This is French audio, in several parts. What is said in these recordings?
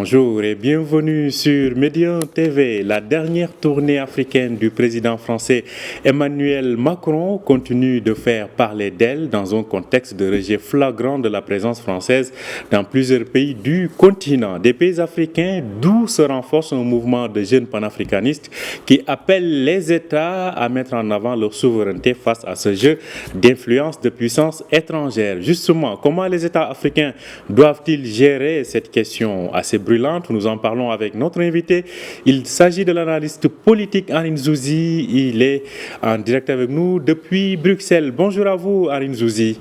Bonjour et bienvenue sur Médian TV. La dernière tournée africaine du président français Emmanuel Macron continue de faire parler d'elle dans un contexte de rejet flagrant de la présence française dans plusieurs pays du continent. Des pays africains d'où se renforce un mouvement de jeunes panafricanistes qui appellent les États à mettre en avant leur souveraineté face à ce jeu d'influence de puissances étrangères. Justement, comment les États africains doivent-ils gérer cette question assez brûlante? Nous en parlons avec notre invité. Il s'agit de l'analyste politique Aline Zouzi. Il est en direct avec nous depuis Bruxelles. Bonjour à vous, Aline Zouzi.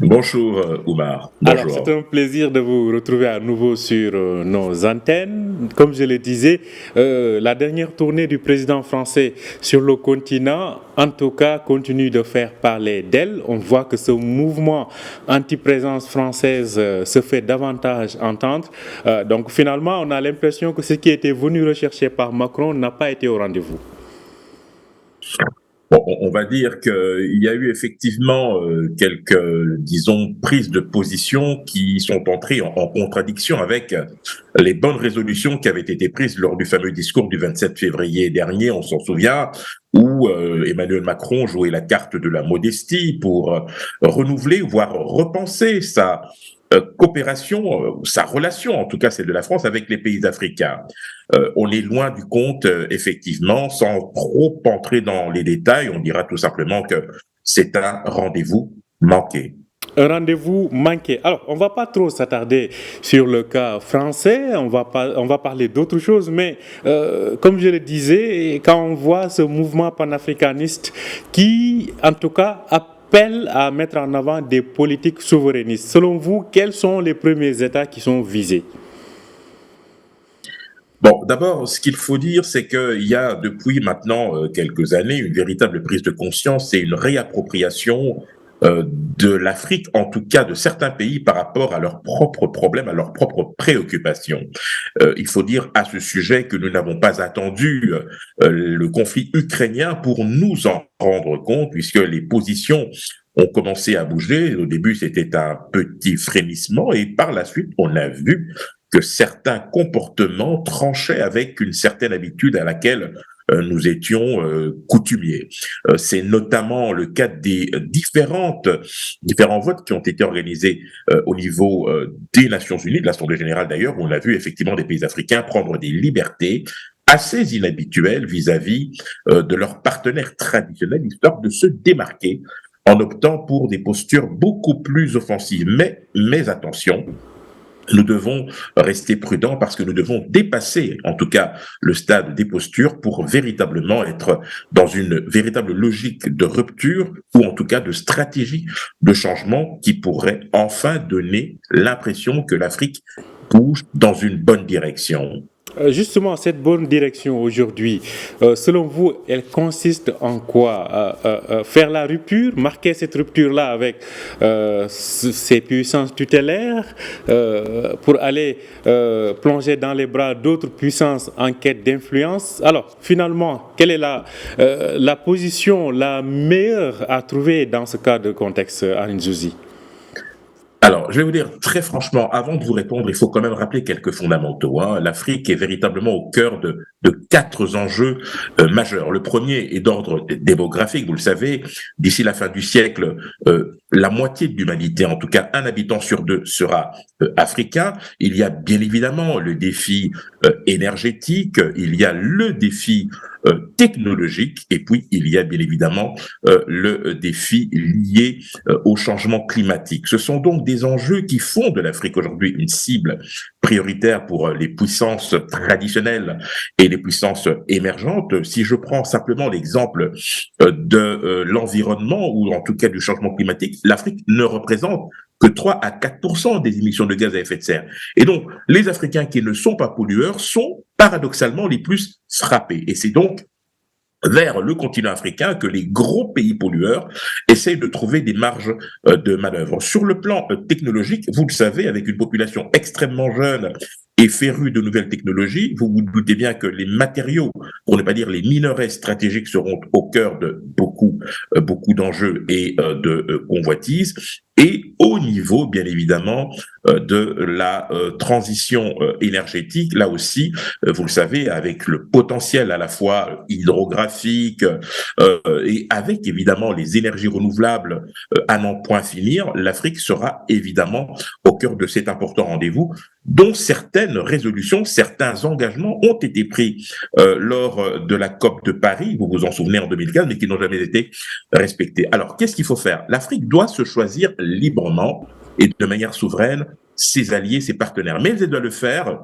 Bonjour Oumar. Bonjour. Alors, c'est un plaisir de vous retrouver à nouveau sur nos antennes. Comme je le disais, la dernière tournée du président français sur le continent, en tout cas, continue de faire parler d'elle. On voit que ce mouvement anti-présence française se fait davantage entendre. Donc finalement, on a l'impression que ce qui était venu rechercher par Macron n'a pas été au rendez-vous. Bon, on va dire qu'il y a eu effectivement quelques, disons, prises de position qui sont entrées en contradiction avec les bonnes résolutions qui avaient été prises lors du fameux discours du 27 février dernier, on s'en souvient, où Emmanuel Macron jouait la carte de la modestie pour renouveler, voire repenser sa coopération, sa relation, en tout cas celle de la France, avec les pays africains. On est loin du compte, effectivement, sans trop entrer dans les détails, on dira tout simplement que c'est un rendez-vous manqué. Un rendez-vous manqué. Alors, on ne va pas trop s'attarder sur le cas français, on va parler d'autres choses, mais comme je le disais, quand on voit ce mouvement panafricaniste qui, en tout cas, appelle à mettre en avant des politiques souverainistes, selon vous, quels sont les premiers États qui sont visés ? Bon, d'abord, ce qu'il faut dire, c'est qu'il y a depuis maintenant quelques années une véritable prise de conscience et une réappropriation de l'Afrique, en tout cas de certains pays par rapport à leurs propres problèmes, à leurs propres préoccupations. Il faut dire à ce sujet que nous n'avons pas attendu le conflit ukrainien pour nous en rendre compte, puisque les positions ont commencé à bouger. Au début, c'était un petit frémissement et par la suite, on a vu que certains comportements tranchaient avec une certaine habitude à laquelle nous étions coutumiers. C'est notamment le cas des différents votes qui ont été organisés au niveau des Nations Unies, de l'Assemblée générale d'ailleurs, où on a vu effectivement des pays africains prendre des libertés assez inhabituelles vis-à-vis de leurs partenaires traditionnels, histoire de se démarquer en optant pour des postures beaucoup plus offensives. Mais attention, nous devons rester prudents parce que nous devons dépasser, en tout cas, le stade des postures pour véritablement être dans une véritable logique de rupture ou en tout cas de stratégie de changement qui pourrait enfin donner l'impression que l'Afrique bouge dans une bonne direction. Justement, cette bonne direction aujourd'hui, selon vous, elle consiste en quoi? Faire la rupture, marquer cette rupture-là avec ces puissances tutélaires pour aller plonger dans les bras d'autres puissances en quête d'influence. Alors, finalement, quelle est la position la meilleure à trouver dans ce cas de contexte, Aline Zouzi? Alors, je vais vous dire très franchement, avant de vous répondre, il faut quand même rappeler quelques fondamentaux. L'Afrique est véritablement au cœur de quatre enjeux majeurs. Le premier est d'ordre démographique, vous le savez. D'ici la fin du siècle, la moitié de l'humanité, en tout cas un habitant sur deux, sera africain. Il y a bien évidemment le défi énergétique, il y a le défi technologique, et puis il y a bien évidemment le défi lié au changement climatique. Ce sont donc des enjeux qui font de l'Afrique aujourd'hui une cible prioritaire pour les puissances traditionnelles et les puissances émergentes. Si je prends simplement l'exemple de l'environnement ou en tout cas du changement climatique, l'Afrique ne représente que 3 à 4% des émissions de gaz à effet de serre. Et donc, les Africains qui ne sont pas pollueurs sont paradoxalement les plus frappés. Et c'est donc vers le continent africain que les gros pays pollueurs essayent de trouver des marges de manœuvre. Sur le plan technologique, vous le savez, avec une population extrêmement jeune et férue de nouvelles technologies, vous vous doutez bien que les matériaux, pour ne pas dire les minerais stratégiques, seront au cœur de beaucoup d'enjeux et de convoitises. Et au niveau, bien évidemment, de la transition énergétique. Là aussi, vous le savez, avec le potentiel à la fois hydrographique et avec évidemment les énergies renouvelables à n'en point finir, l'Afrique sera évidemment au cœur de cet important rendez-vous dont certaines résolutions, certains engagements ont été pris lors de la COP de Paris, vous vous en souvenez en 2015, mais qui n'ont jamais été respectés. Alors, qu'est-ce qu'il faut faire? L'Afrique doit se choisir librement et de manière souveraine ses alliés, ses partenaires, mais elle doit le faire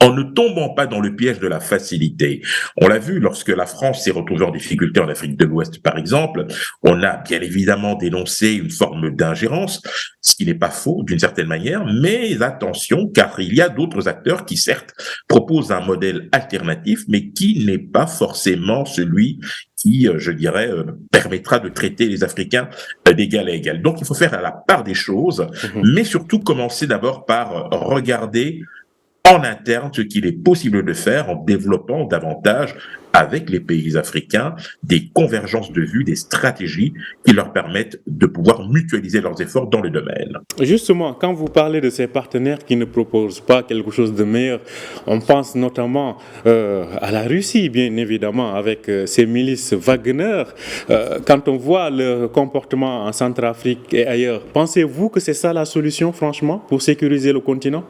en ne tombant pas dans le piège de la facilité. On l'a vu lorsque la France s'est retrouvée en difficulté en Afrique de l'Ouest, par exemple. On a bien évidemment dénoncé une forme d'ingérence, ce qui n'est pas faux d'une certaine manière, mais attention, car il y a d'autres acteurs qui, certes, proposent un modèle alternatif, mais qui n'est pas forcément celui qui, je dirais, permettra de traiter les Africains d'égal à égal. Donc, il faut faire la part des choses, mais surtout commencer d'abord par regarder en interne ce qu'il est possible de faire en développant davantage avec les pays africains des convergences de vues, des stratégies qui leur permettent de pouvoir mutualiser leurs efforts dans le domaine. Justement, quand vous parlez de ces partenaires qui ne proposent pas quelque chose de meilleur, on pense notamment à la Russie, bien évidemment, avec ses milices Wagner. Quand on voit le comportement en Centrafrique et ailleurs, pensez-vous que c'est ça la solution, franchement, pour sécuriser le continent ?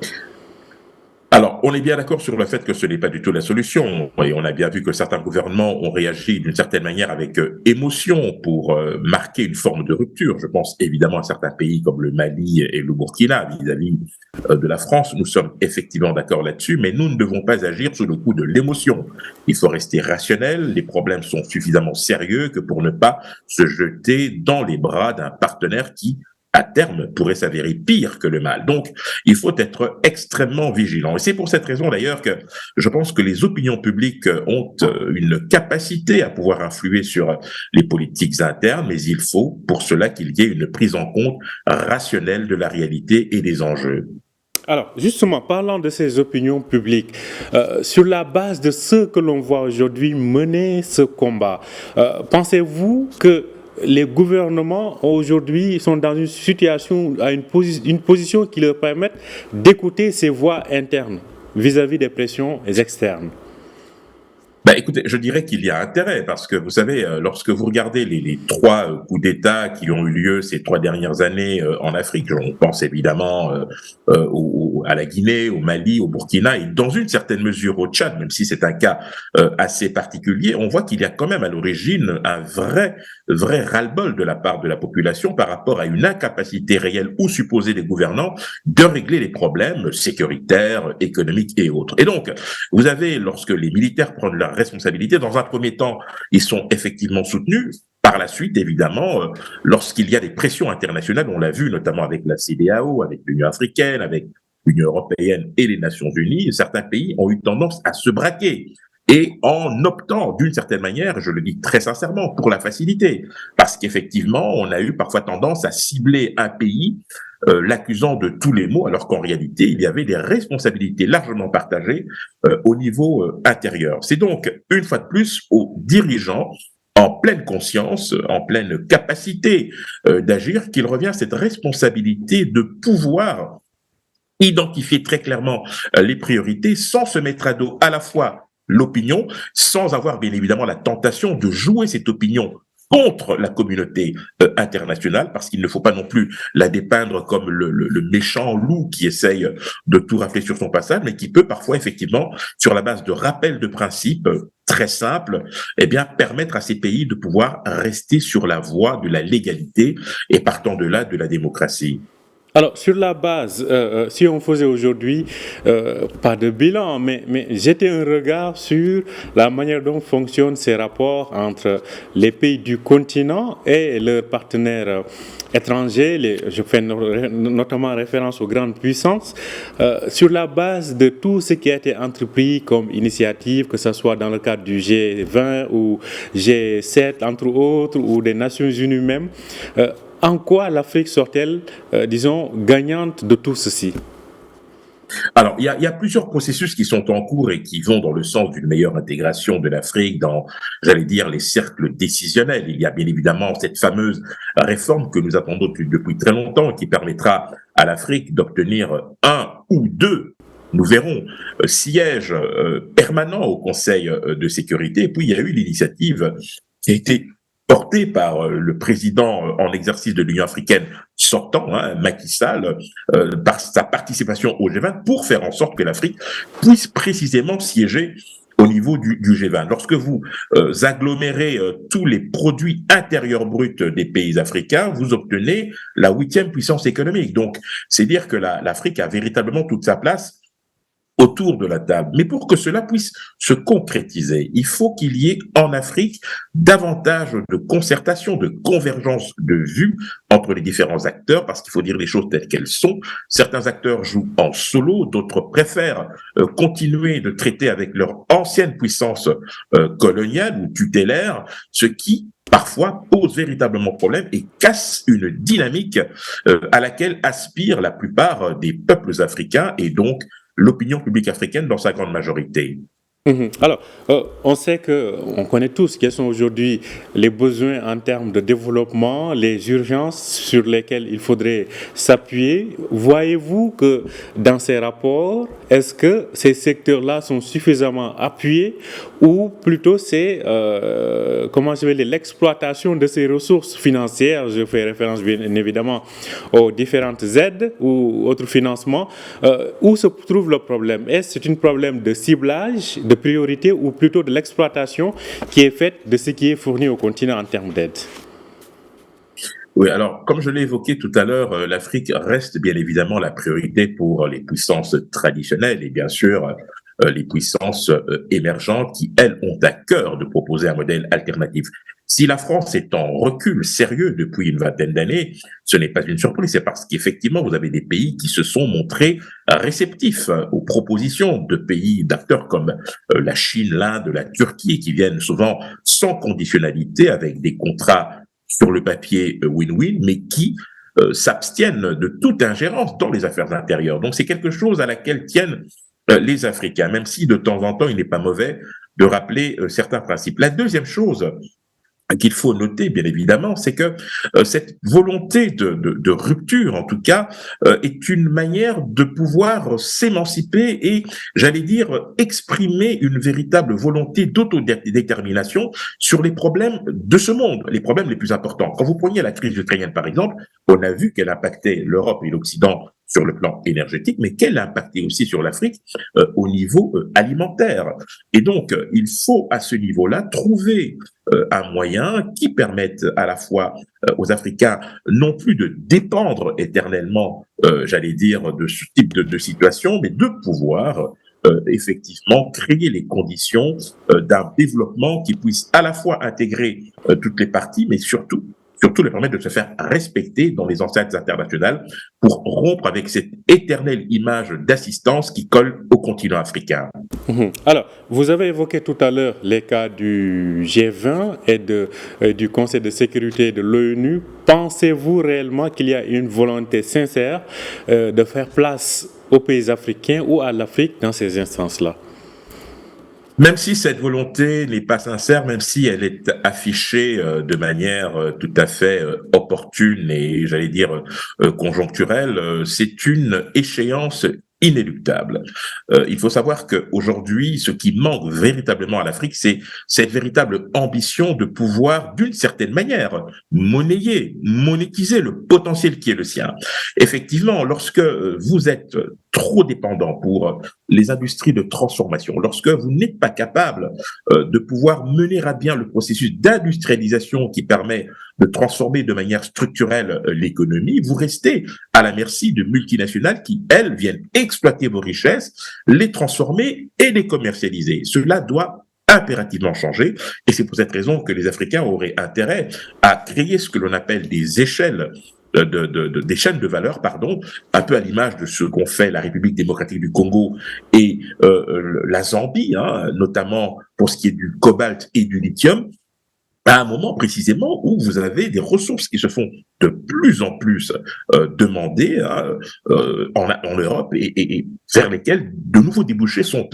Alors, on est bien d'accord sur le fait que ce n'est pas du tout la solution. Et on a bien vu que certains gouvernements ont réagi d'une certaine manière avec émotion pour marquer une forme de rupture. Je pense évidemment à certains pays comme le Mali et le Burkina vis-à-vis de la France. Nous sommes effectivement d'accord là-dessus, mais nous ne devons pas agir sous le coup de l'émotion. Il faut rester rationnel. Les problèmes sont suffisamment sérieux que pour ne pas se jeter dans les bras d'un partenaire qui, à terme, pourrait s'avérer pire que le mal. Donc, il faut être extrêmement vigilant. Et c'est pour cette raison, d'ailleurs, que je pense que les opinions publiques ont une capacité à pouvoir influer sur les politiques internes, mais il faut pour cela qu'il y ait une prise en compte rationnelle de la réalité et des enjeux. Alors, justement, parlant de ces opinions publiques, sur la base de ce que l'on voit aujourd'hui mener ce combat, pensez-vous que les gouvernements aujourd'hui sont dans une situation, à une position qui leur permet d'écouter ces voix internes vis-à-vis des pressions externes? Écoutez, je dirais qu'il y a intérêt parce que vous savez, lorsque vous regardez les trois coups d'État qui ont eu lieu ces 3 dernières années en Afrique, on pense évidemment à la Guinée, au Mali, au Burkina et dans une certaine mesure au Tchad, même si c'est un cas assez particulier, on voit qu'il y a quand même à l'origine un vrai ras-le-bol de la part de la population par rapport à une incapacité réelle ou supposée des gouvernants de régler les problèmes sécuritaires, économiques et autres. Et donc, vous avez, lorsque les militaires prennent leur responsabilité, dans un premier temps, ils sont effectivement soutenus. Par la suite, évidemment, lorsqu'il y a des pressions internationales, on l'a vu notamment avec la CEDEAO, avec l'Union africaine, avec l'Union européenne et les Nations unies, certains pays ont eu tendance à se braquer. Et en optant d'une certaine manière, je le dis très sincèrement, pour la facilité. Parce qu'effectivement, on a eu parfois tendance à cibler un pays, l'accusant de tous les maux, alors qu'en réalité, il y avait des responsabilités largement partagées au niveau intérieur. C'est donc, une fois de plus, aux dirigeants, en pleine conscience, en pleine capacité d'agir, qu'il revient cette responsabilité de pouvoir identifier très clairement les priorités sans se mettre à dos à la fois l'opinion, sans avoir bien évidemment la tentation de jouer cette opinion contre la communauté internationale, parce qu'il ne faut pas non plus la dépeindre comme le méchant loup qui essaye de tout rafler sur son passage, mais qui peut parfois effectivement, sur la base de rappels de principes très simples, eh bien permettre à ces pays de pouvoir rester sur la voie de la légalité et partant de là de la démocratie. Alors, sur la base, si on faisait aujourd'hui, pas de bilan, mais jeter un regard sur la manière dont fonctionnent ces rapports entre les pays du continent et leurs partenaires étrangers, je fais notamment référence aux grandes puissances, sur la base de tout ce qui a été entrepris comme initiative, que ce soit dans le cadre du G20 ou G7, entre autres, ou des Nations Unies même, en quoi l'Afrique sort-elle, disons, gagnante de tout ceci? Alors, il y a plusieurs processus qui sont en cours et qui vont dans le sens d'une meilleure intégration de l'Afrique dans, j'allais dire, les cercles décisionnels. Il y a bien évidemment cette fameuse réforme que nous attendons depuis très longtemps et qui permettra à l'Afrique d'obtenir un ou deux, nous verrons, sièges permanents au Conseil de sécurité. Et puis il y a eu l'initiative qui a été portée par le président en exercice de l'Union africaine sortant, Macky Sall, par sa participation au G20 pour faire en sorte que l'Afrique puisse précisément siéger au niveau du G20. Lorsque vous agglomérez tous les produits intérieurs bruts des pays africains, vous obtenez la 8e puissance économique. Donc, c'est dire que l'Afrique a véritablement toute sa place autour de la table. Mais pour que cela puisse se concrétiser, il faut qu'il y ait en Afrique davantage de concertation, de convergence de vues entre les différents acteurs, parce qu'il faut dire les choses telles qu'elles sont. Certains acteurs jouent en solo, d'autres préfèrent continuer de traiter avec leur ancienne puissance coloniale ou tutélaire, ce qui parfois pose véritablement problème et casse une dynamique à laquelle aspirent la plupart des peuples africains et donc l'opinion publique africaine dans sa grande majorité. Alors, on connaît tous quels sont aujourd'hui les besoins en termes de développement, les urgences sur lesquelles il faudrait s'appuyer. Voyez-vous que dans ces rapports, est-ce que ces secteurs-là sont suffisamment appuyés ou plutôt c'est, l'exploitation de ces ressources financières, je fais référence bien évidemment aux différentes aides ou autres financements, où se trouve le problème? Est-ce que c'est un problème de ciblage, de priorité ou plutôt de l'exploitation qui est faite de ce qui est fourni au continent en termes d'aide? Oui, alors, comme je l'ai évoqué tout à l'heure, l'Afrique reste bien évidemment la priorité pour les puissances traditionnelles et bien sûr les puissances émergentes qui, elles, ont à cœur de proposer un modèle alternatif. Si la France est en recul sérieux depuis une vingtaine d'années, ce n'est pas une surprise, c'est parce qu'effectivement, vous avez des pays qui se sont montrés réceptifs aux propositions de pays, d'acteurs comme la Chine, l'Inde, la Turquie, qui viennent souvent sans conditionnalité avec des contrats sur le papier win-win, mais qui s'abstiennent de toute ingérence dans les affaires intérieures. Donc c'est quelque chose à laquelle tiennent les Africains, même si de temps en temps il n'est pas mauvais de rappeler certains principes. La deuxième chose qu'il faut noter, bien évidemment, c'est que cette volonté de rupture, en tout cas, est une manière de pouvoir s'émanciper et, j'allais dire, exprimer une véritable volonté d'autodétermination sur les problèmes de ce monde, les problèmes les plus importants. Quand vous preniez la crise ukrainienne, par exemple, on a vu qu'elle impactait l'Europe et l'Occident sur le plan énergétique, mais qu'elle a impacté aussi sur l'Afrique au niveau alimentaire. Et donc, il faut à ce niveau-là trouver un moyen qui permette à la fois aux Africains non plus de dépendre éternellement, j'allais dire, de ce type de situation, mais de pouvoir effectivement créer les conditions d'un développement qui puisse à la fois intégrer toutes les parties, mais surtout les permettre de se faire respecter dans les enceintes internationales pour rompre avec cette éternelle image d'assistance qui colle au continent africain. Alors, vous avez évoqué tout à l'heure les cas du G20 et du Conseil de sécurité de l'ONU. Pensez-vous réellement qu'il y a une volonté sincère de faire place aux pays africains ou à l'Afrique dans ces instances-là? Même si cette volonté n'est pas sincère, même si elle est affichée de manière tout à fait opportune et, j'allais dire, conjoncturelle, c'est une échéance inéluctable. Il faut savoir qu'aujourd'hui, ce qui manque véritablement à l'Afrique, c'est cette véritable ambition de pouvoir, d'une certaine manière, monétiser le potentiel qui est le sien. Effectivement, lorsque vous êtes trop dépendant pour les industries de transformation, lorsque vous n'êtes pas capable de pouvoir mener à bien le processus d'industrialisation qui permet de transformer de manière structurelle l'économie, vous restez à la merci de multinationales qui, elles, viennent exploiter vos richesses, les transformer et les commercialiser. Cela doit impérativement changer et c'est pour cette raison que les Africains auraient intérêt à créer ce que l'on appelle des échelles des chaînes de valeur, pardon, un peu à l'image de ce qu'ont fait la République démocratique du Congo et la Zambie, notamment pour ce qui est du cobalt et du lithium, à un moment précisément où vous avez des ressources qui se font de plus en plus demandées en Europe et vers lesquelles de nouveaux débouchés sont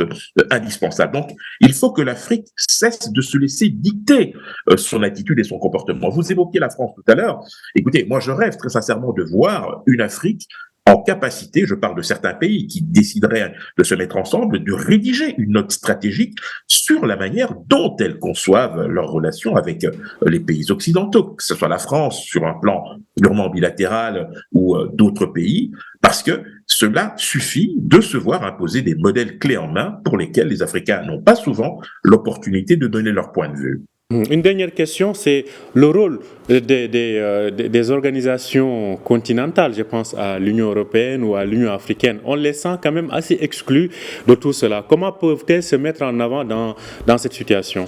indispensables. Donc, il faut que l'Afrique cesse de se laisser dicter son attitude et son comportement. Vous évoquiez la France tout à l'heure. Écoutez, moi je rêve très sincèrement de voir une Afrique en capacité, je parle de certains pays qui décideraient de se mettre ensemble, de rédiger une note stratégique sur la manière dont elles conçoivent leurs relations avec les pays occidentaux, que ce soit la France sur un plan purement bilatéral ou d'autres pays, parce que cela suffit de se voir imposer des modèles clés en main pour lesquels les Africains n'ont pas souvent l'opportunité de donner leur point de vue. Une dernière question, c'est le rôle des organisations continentales, je pense à l'Union européenne ou à l'Union africaine. On les sent quand même assez exclus de tout cela. Comment peuvent-elles se mettre en avant dans cette situation?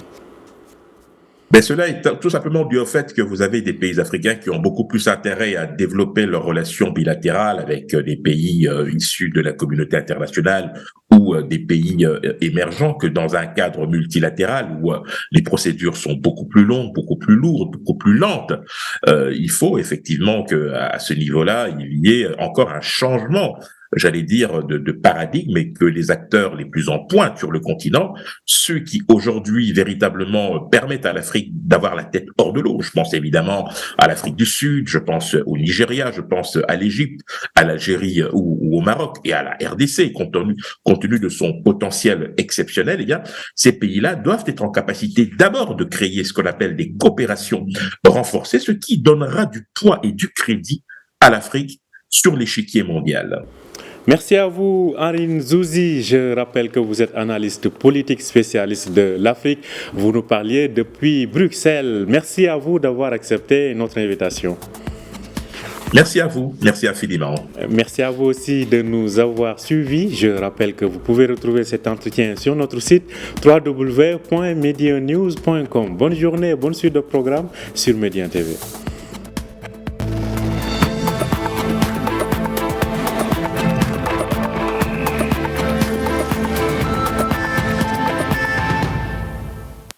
Mais cela est tout simplement dû au fait que vous avez des pays africains qui ont beaucoup plus intérêt à développer leurs relations bilatérales avec des pays issus de la communauté internationale ou des pays émergents que dans un cadre multilatéral où les procédures sont beaucoup plus longues, beaucoup plus lourdes, beaucoup plus lentes. Il faut effectivement qu'à ce niveau-là, il y ait encore un changement, j'allais dire, de paradigme, et que les acteurs les plus en pointe sur le continent, ceux qui aujourd'hui véritablement permettent à l'Afrique d'avoir la tête hors de l'eau. Je pense évidemment à l'Afrique du Sud, je pense au Nigeria, je pense à l'Égypte, à l'Algérie ou au Maroc et à la RDC, compte tenu de son potentiel exceptionnel. Eh bien, ces pays-là doivent être en capacité d'abord de créer ce qu'on appelle des coopérations renforcées, ce qui donnera du poids et du crédit à l'Afrique sur l'échiquier mondial. Merci à vous, Henri Nzouzi. Je rappelle que vous êtes analyste politique spécialiste de l'Afrique. Vous nous parliez depuis Bruxelles. Merci à vous d'avoir accepté notre invitation. Merci à vous, merci infiniment. Merci à vous aussi de nous avoir suivis. Je rappelle que vous pouvez retrouver cet entretien sur notre site www.medianews.com. Bonne journée, bonne suite de programme sur Médian TV.